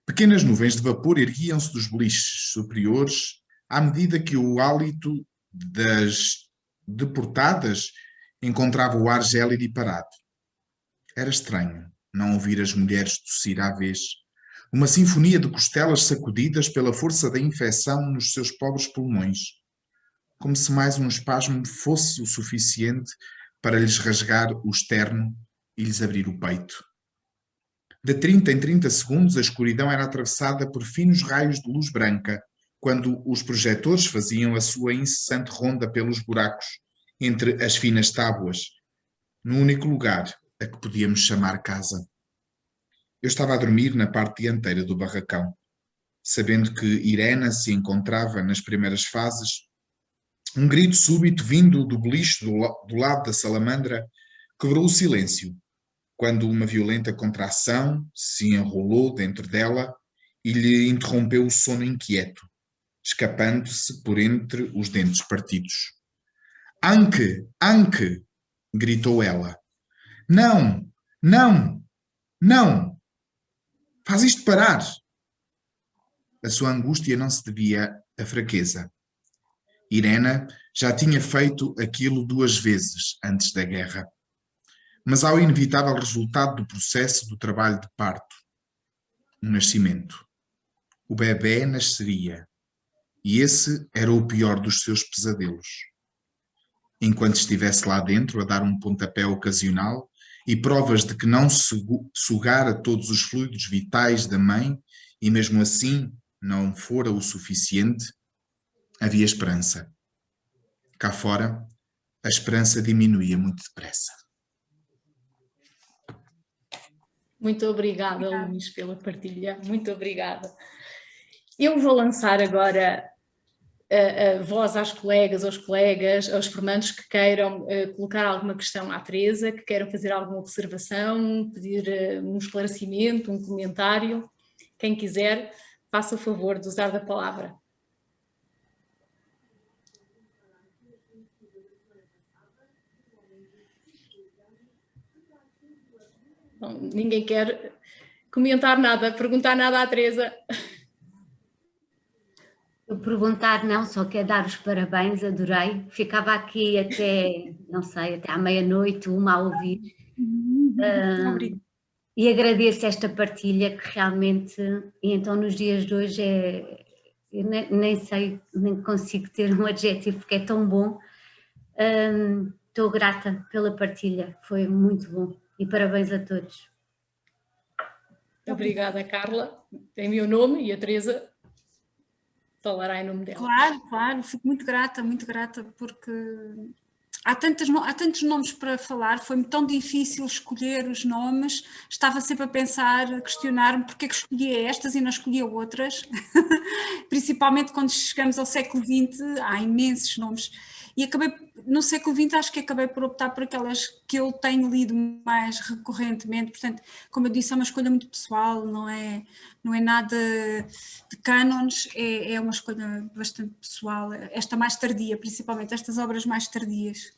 S10: Pequenas nuvens de vapor erguiam-se dos beliches superiores à medida que o hálito das deportadas encontrava o ar gélido e parado. Era estranho não ouvir as mulheres tossir à vez, uma sinfonia de costelas sacudidas pela força da infecção nos seus pobres pulmões, como se mais um espasmo fosse o suficiente para lhes rasgar o externo e lhes abrir o peito. De 30 em 30 segundos, a escuridão era atravessada por finos raios de luz branca, quando os projetores faziam a sua incessante ronda pelos buracos entre as finas tábuas, no único lugar a que podíamos chamar casa. Eu estava a dormir na parte dianteira do barracão. Sabendo que Irena se encontrava nas primeiras fases, um grito súbito vindo do beliche do lado da salamandra quebrou o silêncio, quando uma violenta contração se enrolou dentro dela e lhe interrompeu o sono inquieto, escapando-se por entre os dentes partidos. Anke! Anke! Gritou ela. Não! Não! Não! Faz isto parar! A sua angústia não se devia à fraqueza. Irena já tinha feito aquilo 2 vezes antes da guerra. Mas ao inevitável resultado do processo do trabalho de parto, um nascimento. O bebê nasceria, e esse era o pior dos seus pesadelos. Enquanto estivesse lá dentro a dar um pontapé ocasional e provas de que não sugara todos os fluidos vitais da mãe e mesmo assim não fora o suficiente, havia esperança. Cá fora, a esperança diminuía muito depressa.
S3: Muito obrigada, Luís, pela partilha. Muito obrigada. Eu vou lançar agora a voz às colegas, aos colegas, aos formandos que queiram colocar alguma questão à Teresa, que queiram fazer alguma observação, pedir um esclarecimento, um comentário. Quem quiser, faça o favor de usar da palavra. Bom, ninguém quer comentar nada, perguntar nada à Teresa.
S11: Eu perguntar não, só quero dar os parabéns, adorei. Ficava aqui até, não sei, até à meia-noite, uma a ouvir. E agradeço esta partilha que realmente, e então nos dias de hoje eu nem sei, nem consigo ter um adjetivo porque é tão bom. Estou grata pela partilha, foi muito bom e parabéns a todos.
S3: Obrigada, Carla, em meu nome, e a Teresa falará em nome dela.
S2: Claro, claro, fico muito grata, porque há tantos nomes para falar, foi-me tão difícil escolher os nomes, estava sempre a pensar, a questionar-me porque é que escolhia estas e não escolhia outras, principalmente quando chegamos ao século XX, há imensos nomes, e acabei, no século XX acho que acabei por optar por aquelas que eu tenho lido mais recorrentemente, portanto, como eu disse, é uma escolha muito pessoal, não é nada de cânones, é uma escolha bastante pessoal, esta mais tardia, principalmente estas obras mais tardias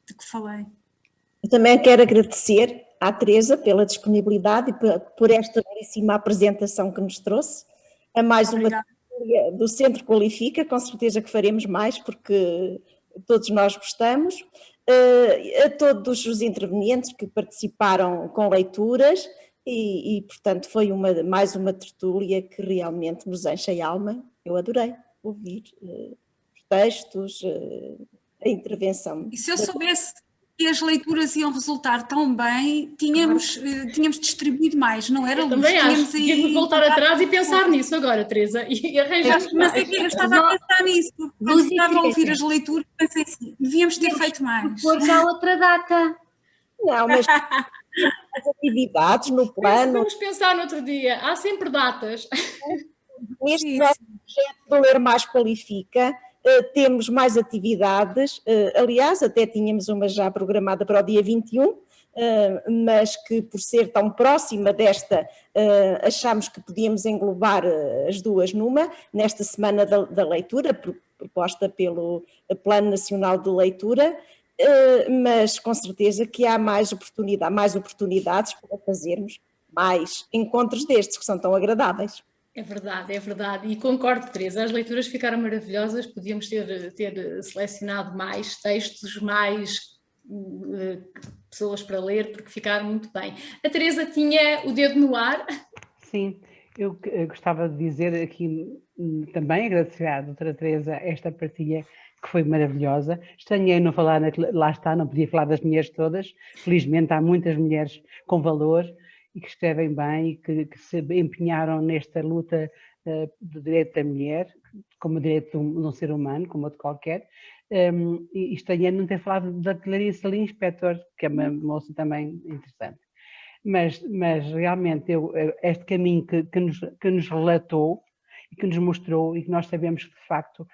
S2: de que falei.
S12: Eu também quero agradecer à Teresa pela disponibilidade e por esta belíssima apresentação que nos trouxe. A mais uma tertúlia do Centro Qualifica, com certeza que faremos mais, porque todos nós gostamos. A todos os intervenientes que participaram com leituras e portanto, foi mais uma tertúlia que realmente nos enche a alma. Eu adorei ouvir os textos, a intervenção.
S2: E se eu soubesse que as leituras iam resultar tão bem, tínhamos distribuído mais, não era?
S3: Também acho, tínhamos voltar atrás e pensar nisso agora, Teresa, e arranjar mais.
S2: Mas é que eu estava a pensar nisso, quando estava a ouvir as leituras, pensei assim, devíamos ter feito mais.
S11: Pôr já outra data.
S12: Não, mas as atividades no plano...
S3: Vamos pensar no outro dia, há sempre datas.
S12: Neste nosso projeto do Ler Mais Qualifica, temos mais atividades, aliás, até tínhamos uma já programada para o dia 21, mas que por ser tão próxima desta, achámos que podíamos englobar as duas nesta Semana da Leitura, proposta pelo Plano Nacional de Leitura, mas com certeza que há mais oportunidades para fazermos mais encontros destes, que são tão agradáveis.
S3: É verdade, e concordo, Teresa, as leituras ficaram maravilhosas, podíamos ter selecionado mais textos, mais pessoas para ler, porque ficaram muito bem. A Teresa tinha o dedo no ar.
S7: Sim, eu gostava de dizer aqui também, agradecer à doutora Teresa esta partilha que foi maravilhosa. Estranhei não falar, lá está, não podia falar das mulheres todas, felizmente há muitas mulheres com valor, e que escrevem bem e que se empenharam nesta luta do direito da mulher, como direito de um ser humano, como outro qualquer, e estranhei não ter falado da Clarice Lispector, que é uma moça também interessante. Mas realmente este caminho que nos relatou e que nos mostrou, e que nós sabemos que de facto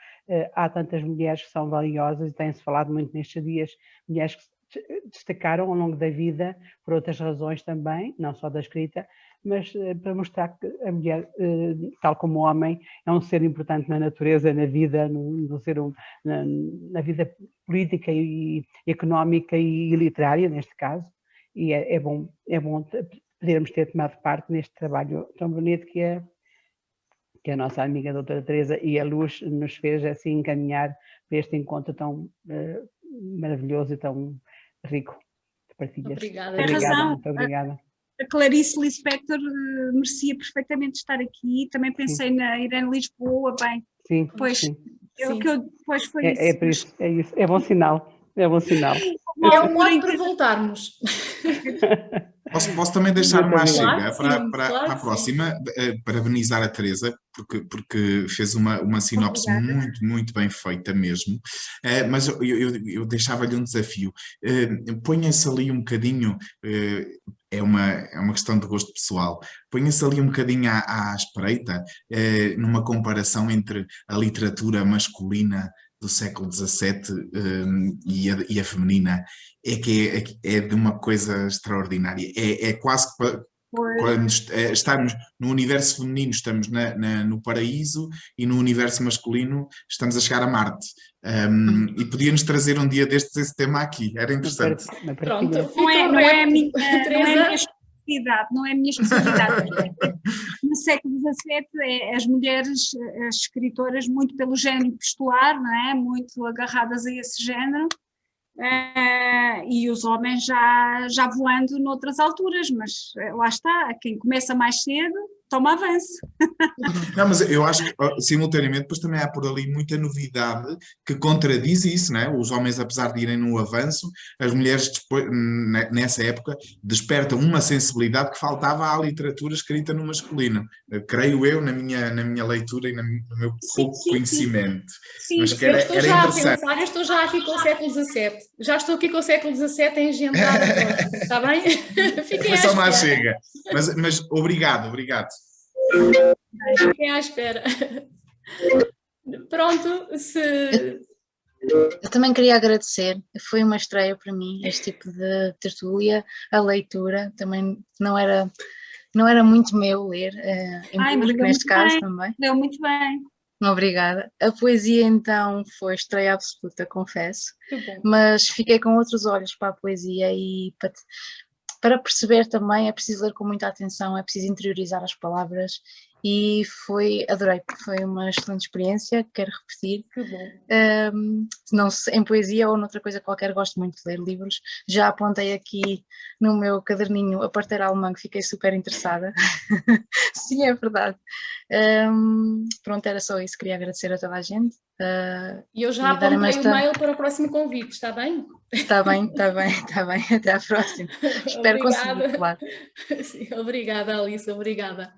S7: há tantas mulheres que são valiosas, e tem-se falado muito nestes dias, mulheres que destacaram ao longo da vida, por outras razões também, não só da escrita, mas para mostrar que a mulher, tal como o homem, é um ser importante na natureza, na vida, na vida política e económica e literária, neste caso, e é bom podermos ter tomado parte neste trabalho tão bonito que a nossa amiga doutora Teresa e a Luz nos fez assim encaminhar para este encontro tão maravilhoso e tão rico de partilhas.
S3: Obrigada.
S2: Tem razão.
S7: Muito obrigada.
S2: A Clarice Lispector merecia perfeitamente estar aqui. Também pensei na Irene Lisboa, bem.
S7: Sim,
S2: pois,
S7: sim.
S2: Depois foi isso.
S7: É por isso, é isso. É bom sinal. É bom sinal.
S3: É um modo para voltarmos.
S10: Posso também deixar uma chega para a
S3: sim.
S10: próxima, parabenizar a Teresa, porque fez uma sinopse muito bem feita mesmo, mas eu deixava-lhe um desafio. Ponha-se ali um bocadinho, é uma questão de gosto pessoal, ponha-se ali um bocadinho à espreita, numa comparação entre a literatura masculina do século XVII e a feminina, é de uma coisa extraordinária. É quase Quando estamos no universo feminino, estamos no paraíso, e no universo masculino estamos a chegar a Marte. E podíamos trazer um dia destes esse tema aqui, era interessante.
S3: Pronto,
S2: não é a minha especialidade, não é a minha especialidade. No século XVII, as mulheres, as escritoras, muito pelo género epistolar, não é? Muito agarradas a esse género, e os homens já voando noutras alturas, mas lá está, quem começa mais cedo toma avanço.
S10: Não, mas eu acho que, simultaneamente, depois também há por ali muita novidade que contradiz isso, não é? Os homens, apesar de irem no avanço, as mulheres, depois, nessa época, despertam uma sensibilidade que faltava à literatura escrita no masculino. Creio eu, na minha leitura e no meu pouco conhecimento.
S3: Sim,
S10: mas que era interessante.
S3: Eu estou já aqui com o século XVII. Já estou aqui com o século XVII a engendrar a voz, está bem? Fiquem
S10: Foi só
S3: à
S10: uma
S3: espera.
S10: chega. Mas obrigado.
S3: Fiquem à espera. Pronto,
S6: Eu também queria agradecer, foi uma estreia para mim, este tipo de tertúlia, a leitura, também não era muito meu ler, em público neste caso também.
S2: Leu muito bem.
S6: Obrigada. A poesia então foi estreia absoluta, confesso, mas fiquei com outros olhos para a poesia e para perceber também é preciso ler com muita atenção, é preciso interiorizar as palavras e adorei, foi uma excelente experiência, quero repetir.
S3: Que bom.
S6: Não em poesia ou noutra coisa qualquer, gosto muito de ler livros, já apontei aqui no meu caderninho a parteira alemã, que fiquei super interessada. Sim, é verdade. Pronto, era só isso, queria agradecer a toda a gente.
S3: E eu já apontei o mail para o próximo convite, está bem?
S6: Está bem, até à próxima. Espero conseguir, claro.
S3: Sim, obrigada, Alice, obrigada.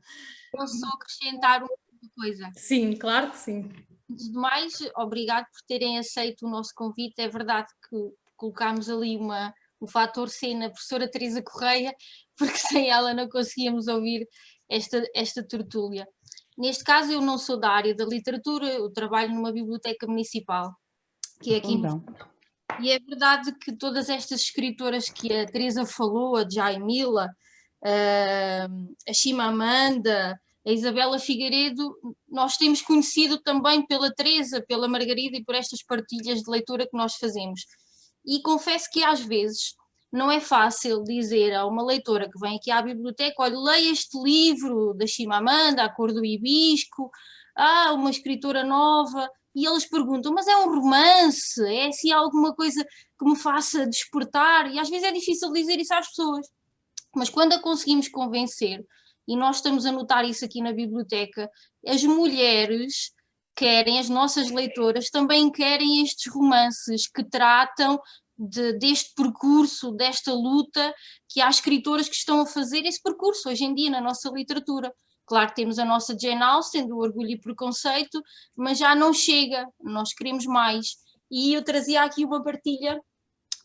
S13: Posso só acrescentar uma coisa?
S3: Sim, claro que sim.
S13: Antes de mais, obrigado por terem aceito o nosso convite. É verdade que colocámos ali o fator C na professora Teresa Correia, porque sem ela não conseguíamos ouvir esta tertúlia. Neste caso, eu não sou da área da literatura, eu trabalho numa biblioteca municipal, que é aqui. E é verdade que todas estas escritoras que a Teresa falou, a Jaimila, a Chimamanda, a Isabela Figueiredo, nós temos conhecido também pela Teresa, pela Margarida e por estas partilhas de leitura que nós fazemos. E confesso que às vezes não é fácil dizer a uma leitora que vem aqui à biblioteca: olha, leia este livro da Chimamanda, A Cor do Hibisco, uma escritora nova, e eles perguntam, mas é um romance? É assim alguma coisa que me faça despertar? E às vezes é difícil dizer isso às pessoas. Mas quando a conseguimos convencer, e nós estamos a notar isso aqui na biblioteca, as mulheres querem, as nossas leitoras também querem estes romances que tratam deste percurso, desta luta, que há escritoras que estão a fazer esse percurso hoje em dia na nossa literatura. Claro que temos a nossa Jane Austen, do Orgulho e Preconceito, mas já não chega, nós queremos mais. E eu trazia aqui uma partilha,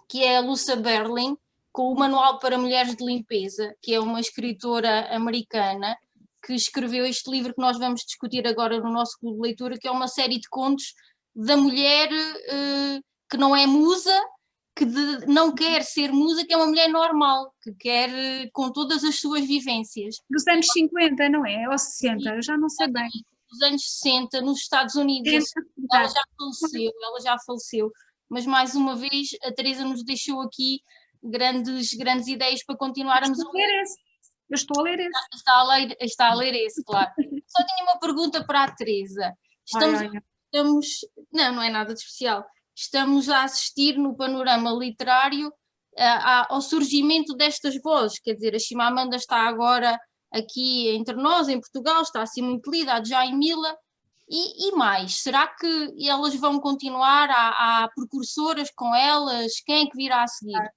S13: que é a Lucia Berlin, com o Manual para Mulheres de Limpeza, que é uma escritora americana que escreveu este livro que nós vamos discutir agora no nosso clube de leitura, que é uma série de contos da mulher que não é musa, que não quer ser musa, que é uma mulher normal, que quer com todas as suas vivências.
S2: Dos anos 50, não é? Ou 60, eu já não sei bem.
S13: Dos anos 60, nos Estados Unidos. Ela já faleceu, mas mais uma vez a Teresa nos deixou aqui grandes ideias para continuarmos a ler.
S2: Eu estou a ler esse.
S13: Está a ler esse, claro. Só tinha uma pergunta para a Teresa. Não é nada de especial. Estamos a assistir no panorama literário ao surgimento destas vozes, quer dizer, a Chimamanda está agora aqui entre nós, em Portugal, está assim muito lida, a Jaimila, e mais, será que elas vão continuar? Há precursoras com elas? Quem é que virá a seguir?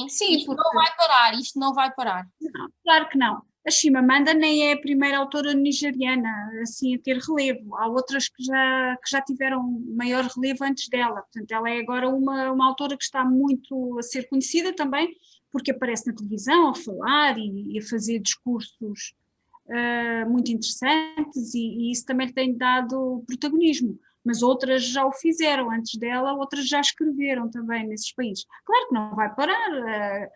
S13: Sim, isto não vai parar.
S2: Não, claro que não. A Chimamanda nem é a primeira autora nigeriana assim a ter relevo. Há outras que já tiveram maior relevo antes dela. Portanto, ela é agora uma autora que está muito a ser conhecida também, porque aparece na televisão a falar e a fazer discursos muito interessantes, e isso também lhe tem dado protagonismo. Mas outras já o fizeram antes dela, outras já escreveram também nesses países. Claro que não vai parar.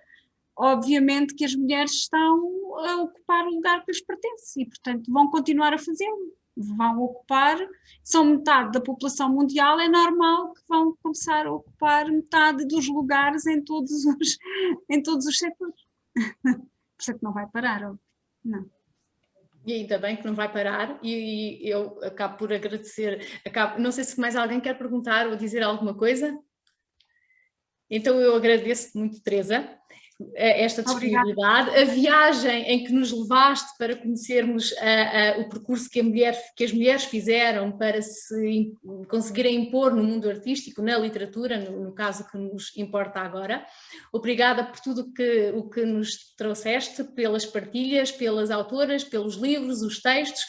S2: Obviamente que as mulheres estão a ocupar o lugar que lhes pertence e, portanto, vão continuar a fazê-lo. Vão ocupar, são metade da população mundial, é normal que vão começar a ocupar metade dos lugares em todos os setores. Portanto, não vai parar, óbvio. Não.
S3: E ainda bem que não vai parar, e eu acabo por agradecer. Não sei se mais alguém quer perguntar ou dizer alguma coisa. Então eu agradeço muito, Teresa, esta disponibilidade, a viagem em que nos levaste para conhecermos o percurso que as mulheres fizeram para se conseguirem impor no mundo artístico, na literatura, no caso que nos importa agora. Obrigada por tudo o que nos trouxeste, pelas partilhas, pelas autoras, pelos livros, os textos,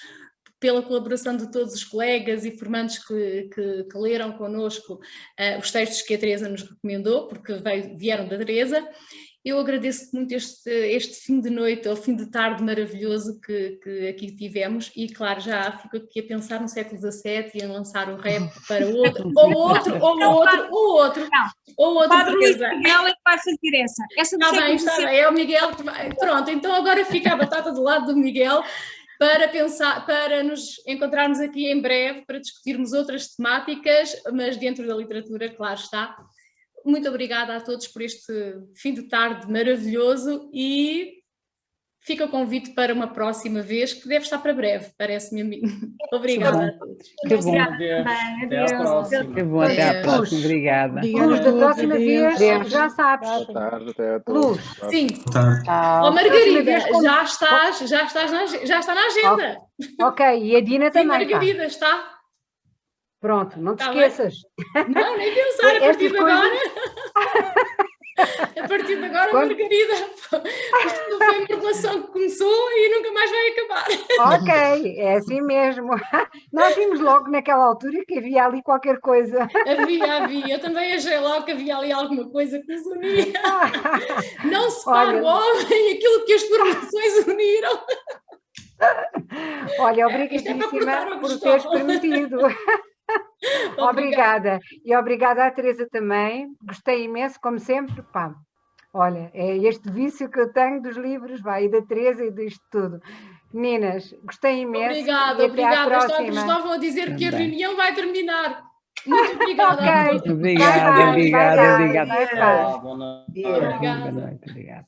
S3: pela colaboração de todos os colegas e formandos que leram connosco os textos que a Teresa nos recomendou, porque vieram da Teresa. Eu agradeço muito este fim de noite ou fim de tarde maravilhoso que aqui tivemos, e claro, já fico aqui a pensar no século XVII e em lançar o rap para outro, ou outro.
S2: Padre Luís Miguel é que vai fazer essa.
S3: Está bem, é o Miguel que vai. Pronto, então agora fica a batata do lado do Miguel, para nos encontrarmos aqui em breve, para discutirmos outras temáticas, mas dentro da literatura, claro está. Muito obrigada a todos por este fim de tarde maravilhoso, e fica o convite para uma próxima vez, que deve estar para breve, parece-me a mim. Obrigada a todos.
S7: Que bom.
S9: Até à próxima.
S7: Que bom, até à próxima. Obrigada.
S14: Luz, da próxima vez, já sabes.
S15: Boa tarde, até a todos.
S14: Luz.
S3: Sim.
S14: Oh,
S3: Margarida, já está na agenda.
S14: Ok, e a Dina também.
S3: Margarida, está?
S14: Pronto, não te esqueças.
S3: Não, nem pensar, a partir de agora. A partir de agora, Margarida, isto foi uma relação que começou e nunca mais vai acabar.
S14: Ok, é assim mesmo. Nós vimos logo naquela altura que havia ali qualquer coisa.
S3: Havia. Eu também achei logo que havia ali alguma coisa que nos unia. Não se paga o homem aquilo que as formações uniram.
S14: Olha, obrigadíssima por teres permitido. Obrigada. E obrigada à Teresa também. Gostei imenso, como sempre. Pá, olha, é este vício que eu tenho dos livros, e da Teresa e disto tudo. Meninas, gostei imenso.
S3: Obrigada. Estavam a dizer que a reunião vai terminar. Muito obrigada.
S7: Obrigada.
S3: Boa noite.
S7: Boa noite. Obrigada.